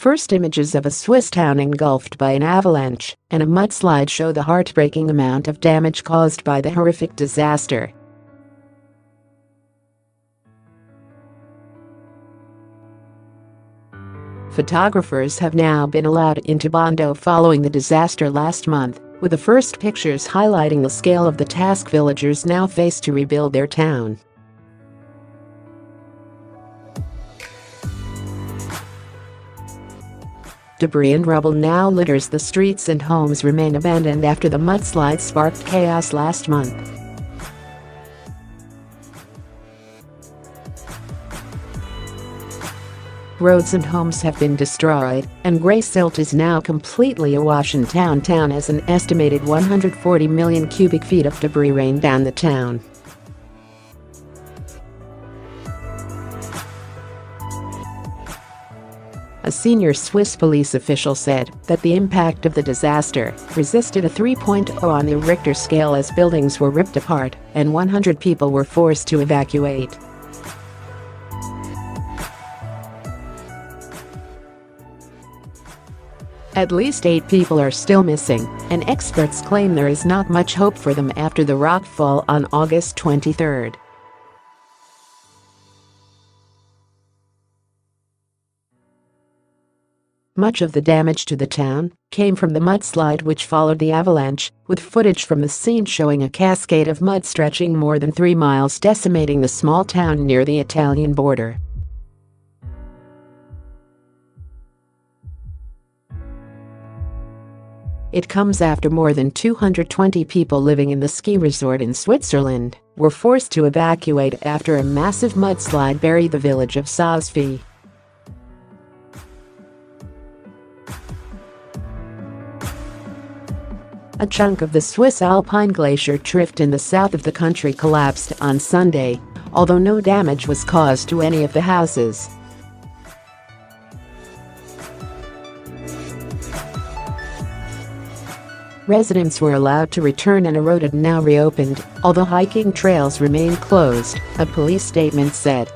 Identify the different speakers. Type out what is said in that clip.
Speaker 1: first images of a Swiss town engulfed by an avalanche and a mudslide show the heartbreaking amount of damage caused by the horrific disaster. Photographers have now been allowed into Bondo following the disaster last month, with the first pictures highlighting the scale of the task villagers now face to rebuild their town. Debris and rubble now litters the streets and homes remain abandoned after the mudslide sparked chaos last month. Roads and homes have been destroyed, and grey silt is now completely awash in town as an estimated 140 million cubic feet of debris rain down the town. A senior Swiss police official said that the impact of the disaster resisted a 3.0 on the Richter scale as buildings were ripped apart and 100 people were forced to evacuate. At least 8 people are still missing, and experts claim there is not much hope for them after the rockfall on August 23. Much of the damage to the town came from the mudslide which followed the avalanche, with footage from the scene showing a cascade of mud stretching more than 3 miles decimating the small town near the Italian border. It comes after more than 220 people living in the ski resort in Switzerland were forced to evacuate after a massive mudslide buried the village of Saas-Fee-A. A chunk of the Swiss alpine glacier Trift in the south of the country collapsed on Sunday, although no damage was caused to any of the houses. Residents were allowed to return and a road had now reopened, although hiking trails remain closed, a police statement said.